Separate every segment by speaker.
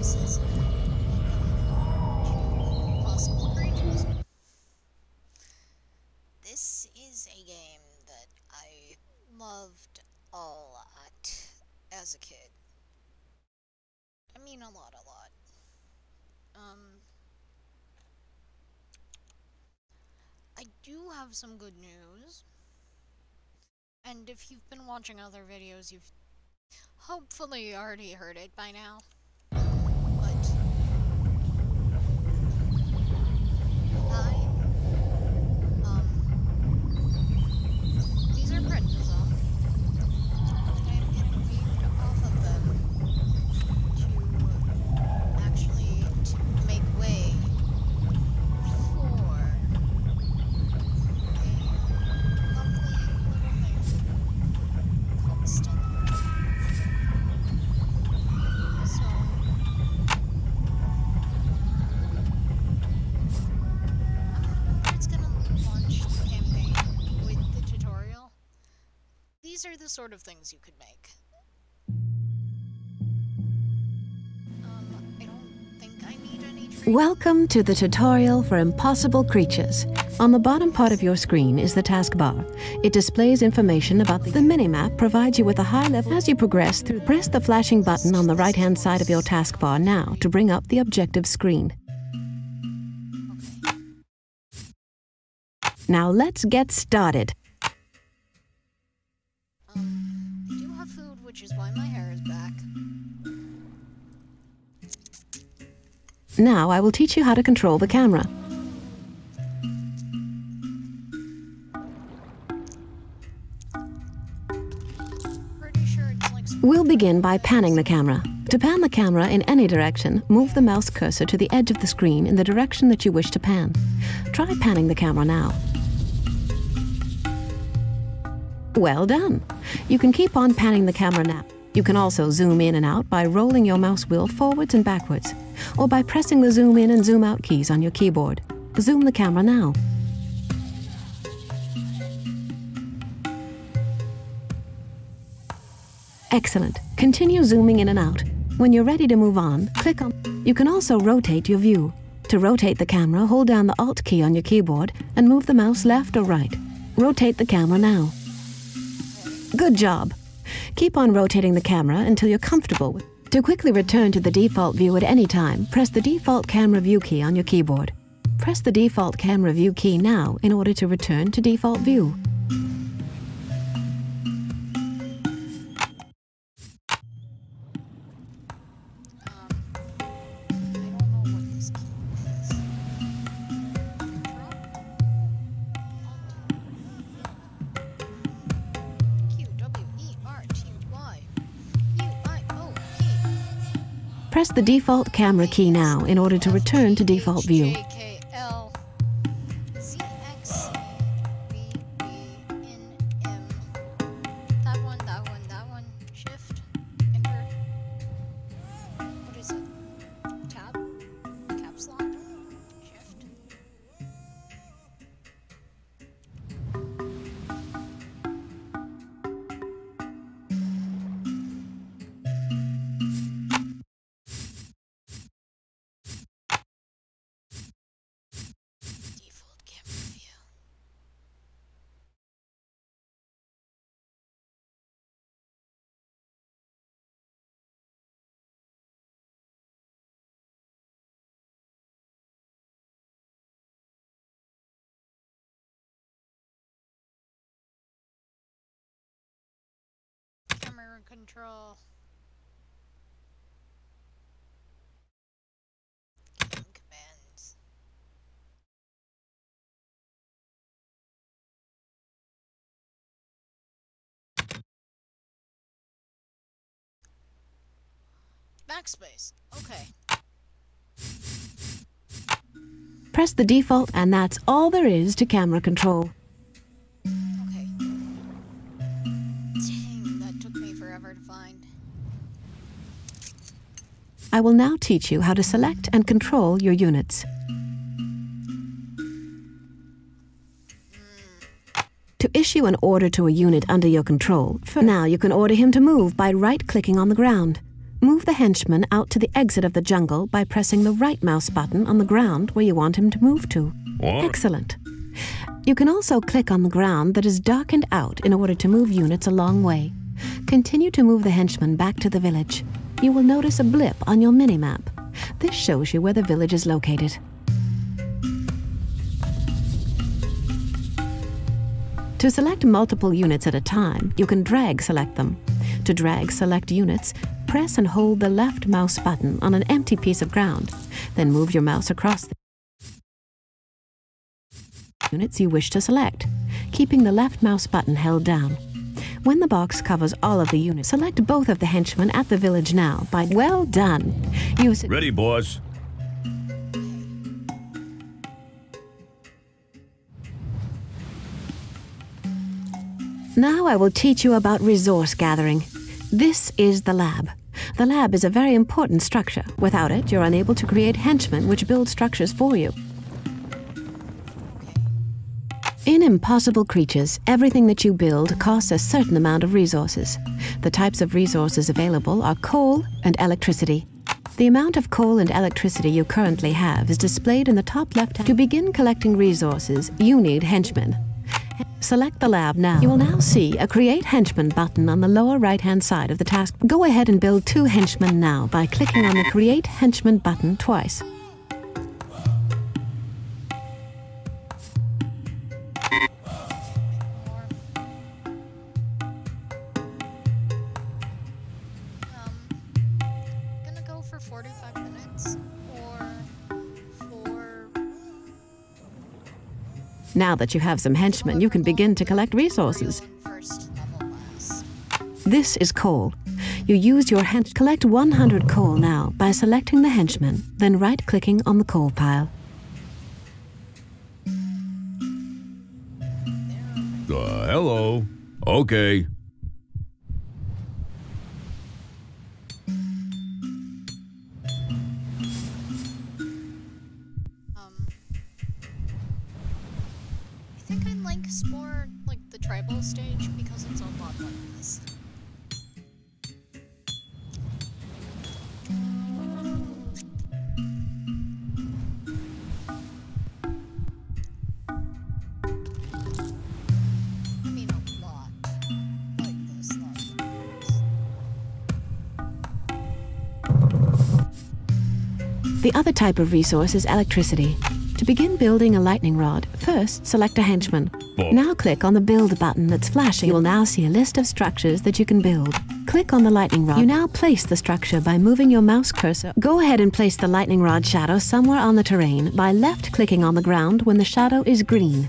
Speaker 1: faces. Welcome to Possible Creatures. This is a game that I loved a lot as a kid. I mean a lot. I do have some good news. And if you've been watching other videos, you've hopefully already heard it by now. But these are prednisone, and I'm getting weaned off of them to actually make way for a lovely little thing called Stella. So it's gonna launch the campaign with the tutorial. These are the sort of things you could make. I don't think I need any training.
Speaker 2: Welcome to the tutorial for Impossible Creatures. On the bottom part of your screen is the taskbar. It displays information about the minimap, provides you with a high level. As you progress through, press the flashing button on the right-hand side of your taskbar now to bring up the objective screen. Now let's get started.
Speaker 1: I do have food, which is why my hair is back.
Speaker 2: Now I will teach you how to control the camera.
Speaker 1: Pretty sure it's like
Speaker 2: We'll begin by panning the camera. To pan the camera in any direction, move the mouse cursor to the edge of the screen in the direction that you wish to pan. Try panning the camera now. Well done. You can keep on panning the camera now. You can also zoom in and out by rolling your mouse wheel forwards and backwards, or by pressing the zoom in and zoom out keys on your keyboard. Zoom the camera now. Excellent. Continue zooming in and out. When you're ready to move on, click on. You can also rotate your view. To rotate the camera, hold down the Alt key on your keyboard and move the mouse left or right. Rotate the camera now. Good job. Keep on rotating the camera until you're comfortable with. To quickly return to the default view at any time, press the default camera view key on your keyboard. Press the default camera view key now in order to return to default view. Press the default camera key now in order to return to default view.
Speaker 1: That one. Shift, enter. What is it? Tab? Caps lock? Shift. Default camera view. Camera control. Game commands. Backspace. Okay.
Speaker 2: Press the default, and that's all there is to camera control.
Speaker 1: Okay. Dang, that took me forever to find.
Speaker 2: I will now teach you how to select and control your units. To issue an order to a unit under your control, for now you can order him to move by right-clicking on the ground. Move the henchman out to the exit of the jungle by pressing the right mouse button on the ground where you want him to move to.
Speaker 3: What?
Speaker 2: Excellent. You can also click on the ground that is darkened out in order to move units a long way. Continue to move the henchman back to the village. You will notice a blip on your mini-map. This shows you where the village is located. To select multiple units at a time, you can drag select them. To drag select units, press and hold the left mouse button on an empty piece of ground. Then move your mouse across the units you wish to select, keeping the left mouse button held down. When the box covers all of the units, select both of the henchmen at the village now by well done. Use it.
Speaker 3: Ready, boss.
Speaker 2: Now I will teach you about resource gathering. This is the lab. The lab is a very important structure. Without it, you're unable to create henchmen which build structures for you. In Impossible Creatures, everything that you build costs a certain amount of resources. The types of resources available are coal and electricity. The amount of coal and electricity you currently have is displayed in the top left hand. To begin collecting resources, you need henchmen. Select the lab now. You will now see a Create Henchman button on the lower right-hand side of the task. Go ahead and build 2 henchmen now by clicking on the Create Henchman button twice.
Speaker 1: Gonna go for 45 minutes or for...
Speaker 2: Now that you have some henchmen, you can begin to collect resources.
Speaker 1: First level class.
Speaker 2: This is coal. You use your collect 100 coal now by selecting the henchman, then right-clicking on the coal pile.
Speaker 3: Hello. Okay.
Speaker 1: I think I like Spore, like the tribal stage, because it's a lot like this. I mean, a lot like this, not
Speaker 2: The other type of resource is electricity. To begin building a lightning rod, first select a henchman. Now click on the Build button that's flashing. You will now see a list of structures that you can build. Click on the lightning rod. You now place the structure by moving your mouse cursor. Go ahead and place the lightning rod shadow somewhere on the terrain by left-clicking on the ground when the shadow is green.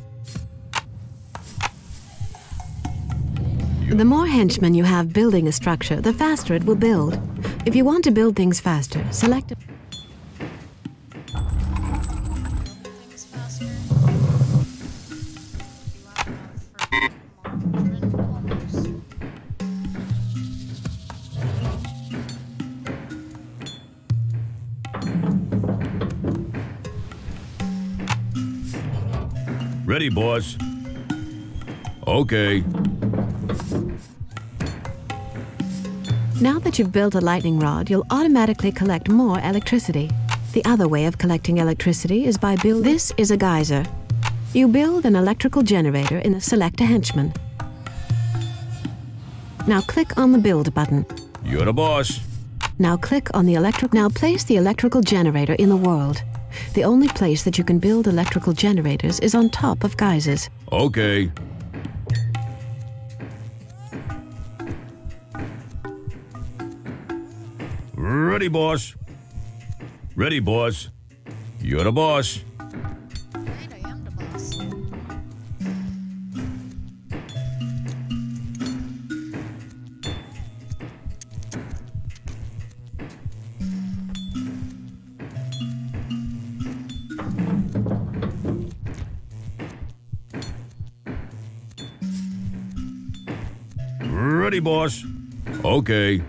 Speaker 2: The more henchmen you have building a structure, the faster it will build. If you want to build things faster, select a
Speaker 1: things faster. You have enough for more kilometers.
Speaker 3: Ready, boss. Okay.
Speaker 2: Now that you've built a lightning rod, you'll automatically collect more electricity. The other way of collecting electricity is by building. This is a geyser. You build an electrical generator in the Select a Henchman. Now click on the Build button.
Speaker 3: You're the boss.
Speaker 2: Now click on the Now place the electrical generator in the world. The only place that you can build electrical generators is on top of geysers.
Speaker 3: Okay. Ready, boss. Ready, boss. You're the boss.
Speaker 1: Right, I am the boss.
Speaker 3: Ready, boss. Okay.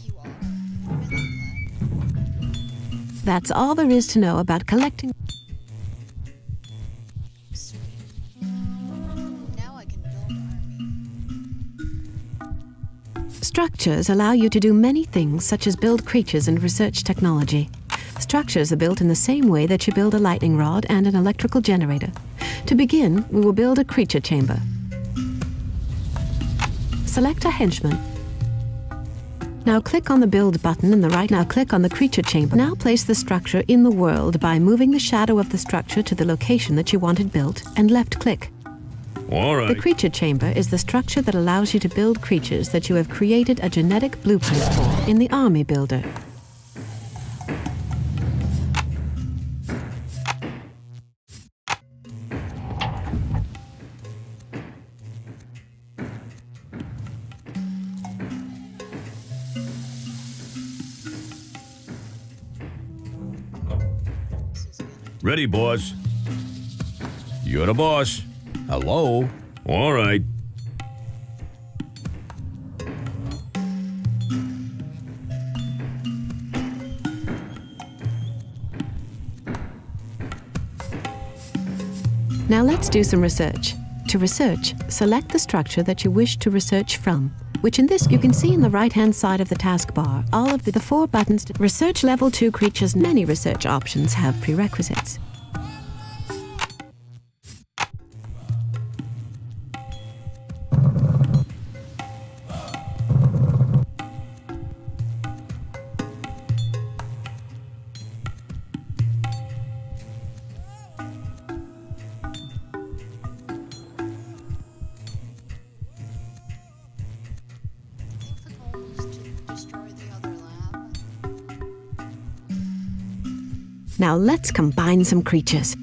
Speaker 1: You are. I like that.
Speaker 2: That's all there is to know about collecting.
Speaker 1: Sweet. Now I can build an army.
Speaker 2: Structures allow you to do many things such as build creatures and research technology. Structures are built in the same way that you build a lightning rod and an electrical generator. To begin, we will build a creature chamber. Select a henchman. Now click on the Build button in the right. Now click on the creature chamber. Now place the structure in the world by moving the shadow of the structure to the location that you wanted built and left click.
Speaker 3: All right.
Speaker 2: The creature chamber is the structure that allows you to build creatures that you have created a genetic blueprint for in the army builder.
Speaker 3: Ready, boss. You're the boss.
Speaker 4: Hello?
Speaker 3: All right.
Speaker 2: Now let's do some research. To research, select the structure that you wish to research from, which in this you can see in the right-hand side of the taskbar all of the 4 buttons. Research Level 2 creatures. Many research options have prerequisites. Now let's combine some creatures.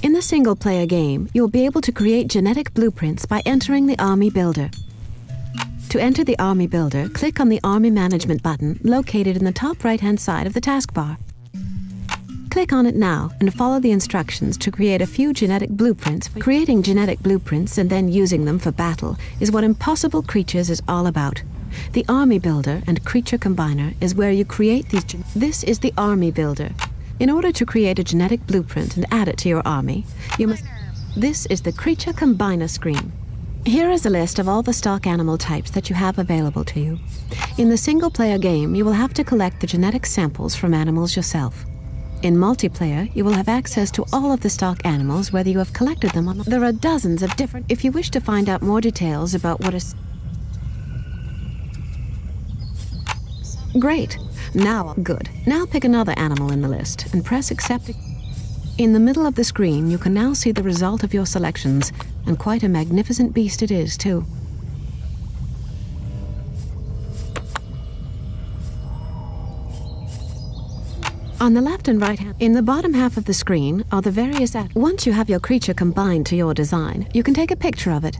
Speaker 2: In the single-player game, you'll be able to create genetic blueprints by entering the Army Builder. To enter the Army Builder, click on the Army Management button located in the top right-hand side of the taskbar. Click on it now and follow the instructions to create a few genetic blueprints. Creating genetic blueprints and then using them for battle is what Impossible Creatures is all about. The Army Builder and Creature Combiner is where you create these. This is the Army Builder. In order to create a genetic blueprint and add it to your army, you must. This is the Creature Combiner screen. Here is a list of all the stock animal types that you have available to you. In the single-player game, you will have to collect the genetic samples from animals yourself. In multiplayer, you will have access to all of the stock animals, whether you have collected them or not. There are dozens of different. If you wish to find out more details about what is. Great. Now, good. Now pick another animal in the list and press Accept. In the middle of the screen, you can now see the result of your selections, and quite a magnificent beast it is, too. On the left and right hand, in the bottom half of the screen are the various Once you have your creature combined to your design, you can take a picture of it.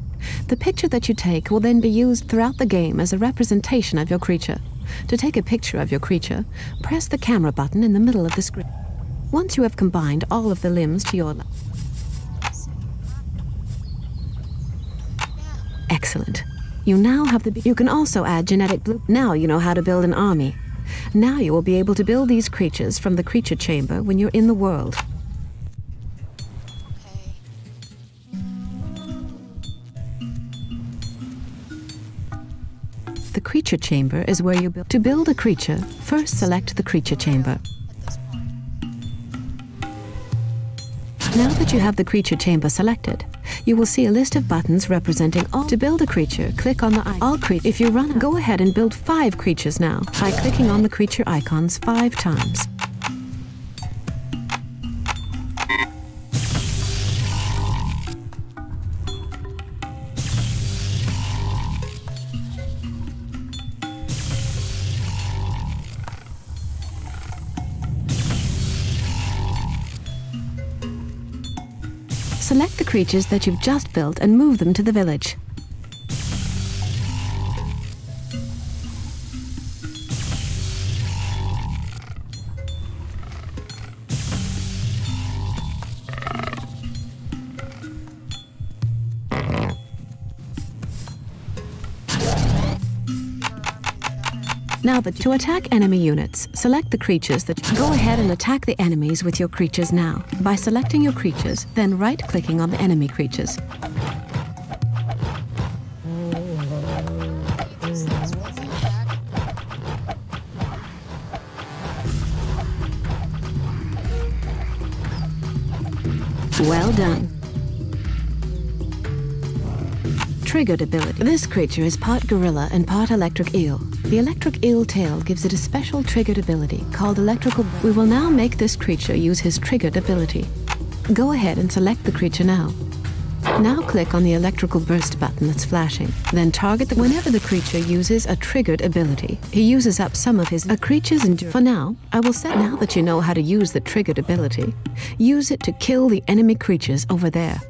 Speaker 2: The picture that you take will then be used throughout the game as a representation of your creature. To take a picture of your creature, press the camera button in the middle of the screen. Once you have combined all of the limbs to your... Excellent. You now have the... You can also add genetic blue... Now you know how to build an army. Now you will be able to build these creatures from the creature chamber when you're in the world. The creature chamber is where you build. To build a creature, first select the creature chamber. Now that you have the creature chamber selected, you will see a list of buttons representing all. To build a creature, click on the all creature. If you run, go ahead and build 5 creatures now by clicking on the creature icons 5 times. Select the creatures that you've just built and move them to the village. Now, to attack enemy units, select the creatures that... Go ahead and attack the enemies with your creatures now. By selecting your creatures, then right-clicking on the enemy creatures. Well done. Triggered ability. This creature is part gorilla and part electric eel. The electric eel tail gives it a special triggered ability called electrical... We will now make this creature use his triggered ability. Go ahead and select the creature now. Now click on the electrical burst button that's flashing. Then target whenever the creature uses a triggered ability. He uses up some of his creature's endurance. For now, I will set... Now that you know how to use the triggered ability, use it to kill the enemy creatures over there.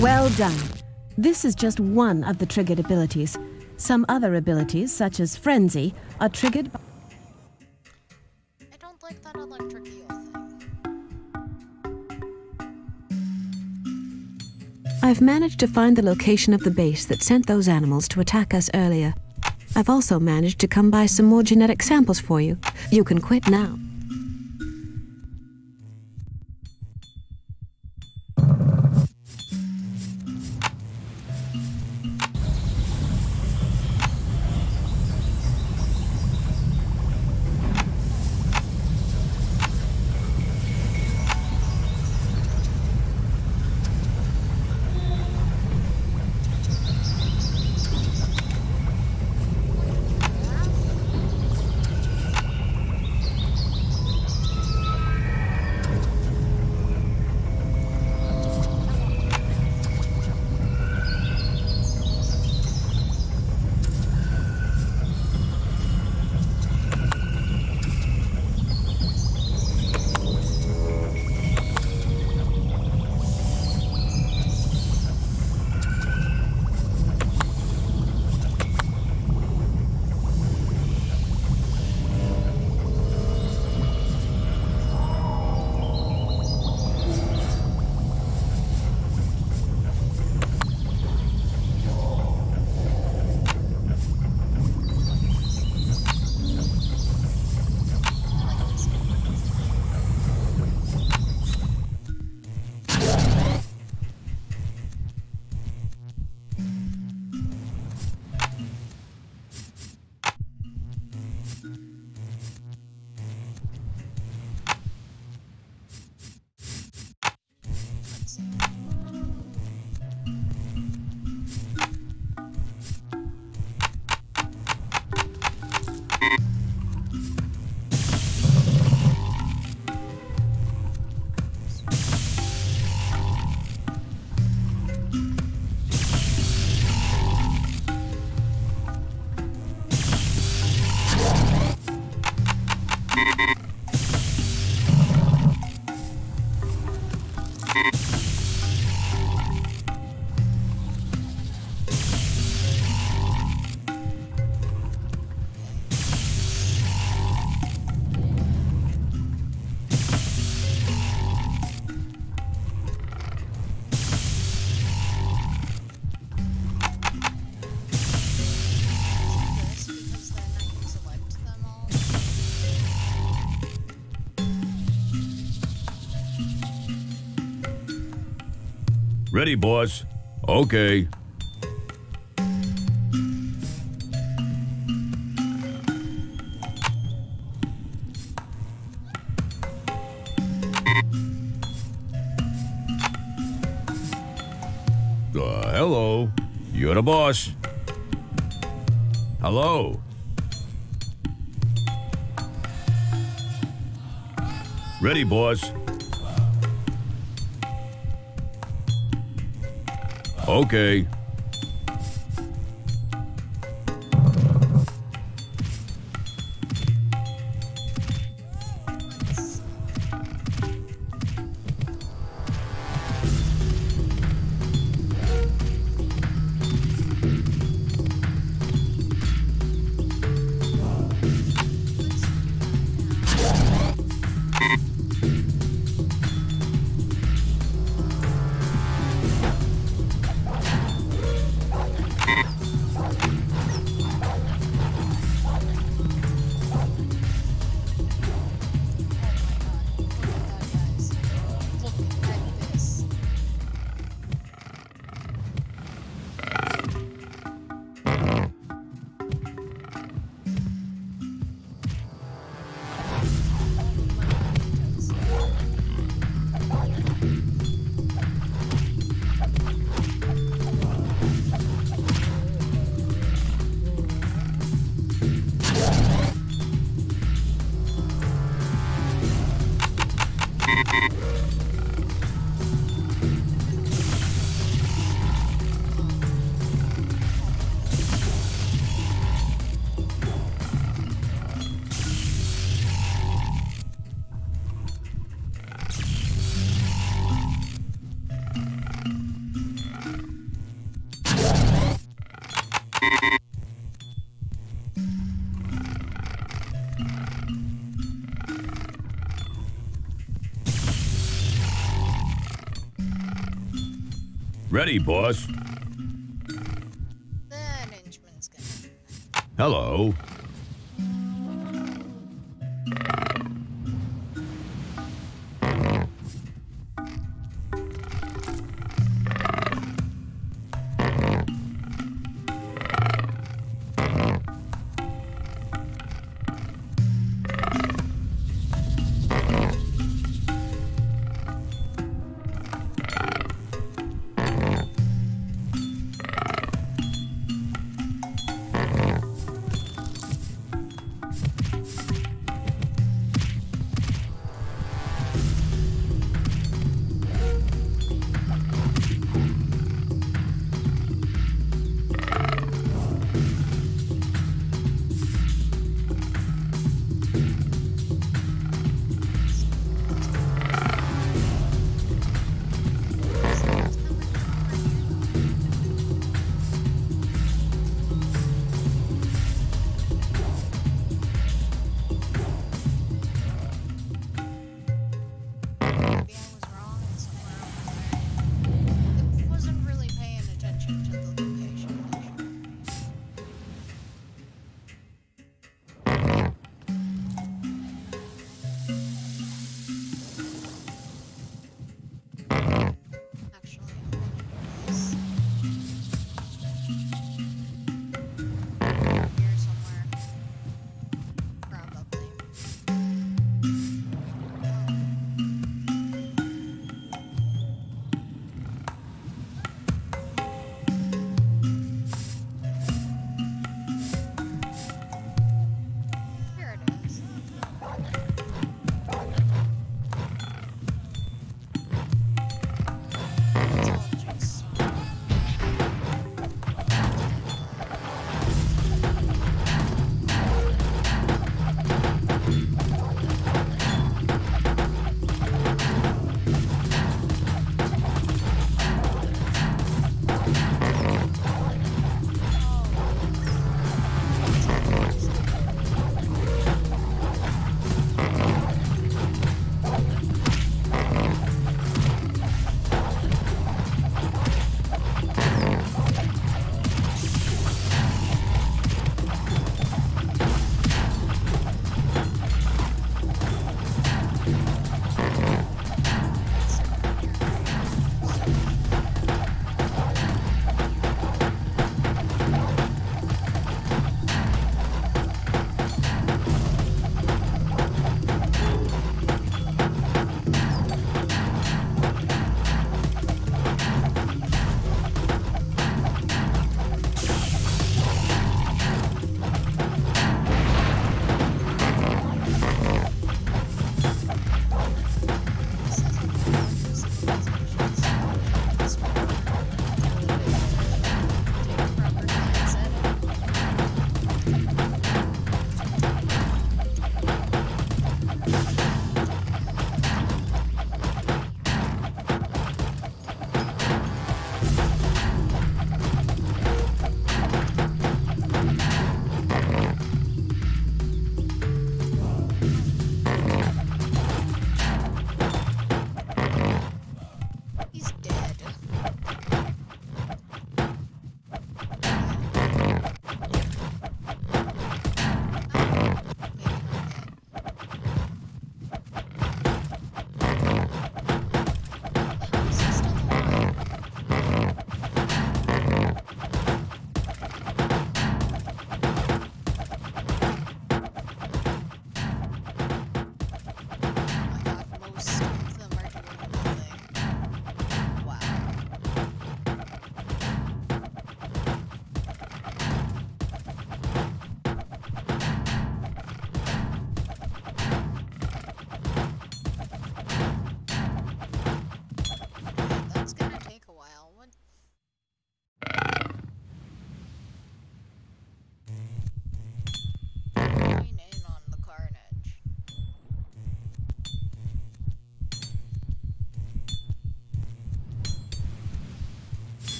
Speaker 2: Well done. This is just one of the triggered abilities. Some other abilities, such as Frenzy, are triggered by...
Speaker 1: I don't like that electric eel thing.
Speaker 2: I've managed to find the location of the base that sent those animals to attack us earlier. I've also managed to come by some more genetic samples for you. You can quit now.
Speaker 3: Ready, boss. Okay. Hello. You're the boss. Hello. Ready, boss. Okay. Ready, boss.
Speaker 1: Then Inchman's gonna.
Speaker 3: Hello.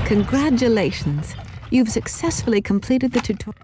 Speaker 2: Congratulations! You've successfully completed the tutorial.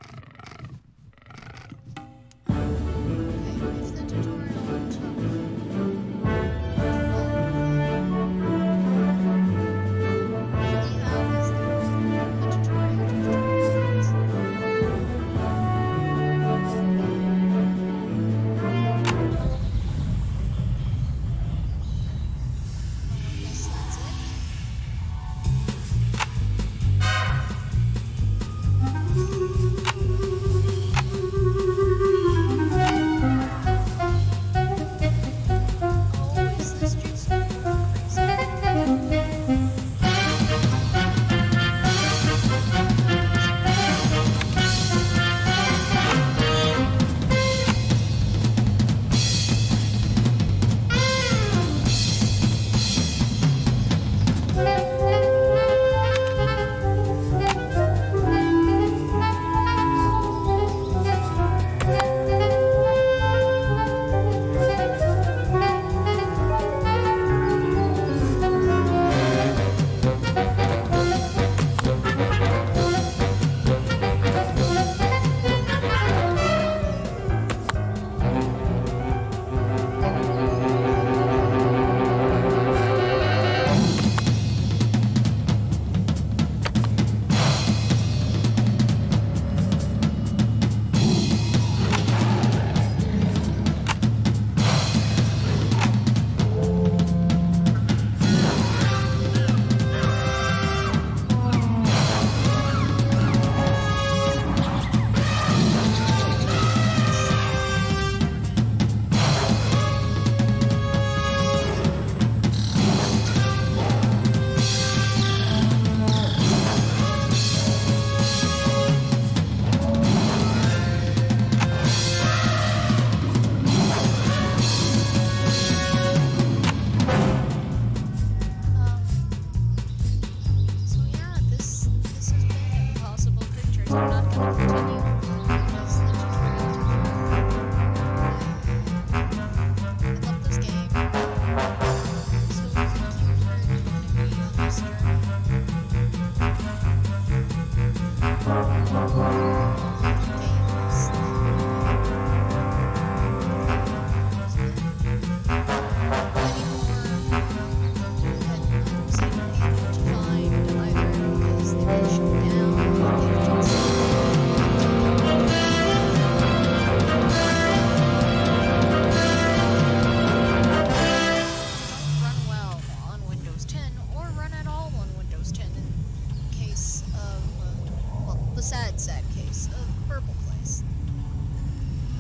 Speaker 1: sad case of Purple Place.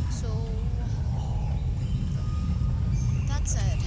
Speaker 1: So, that said,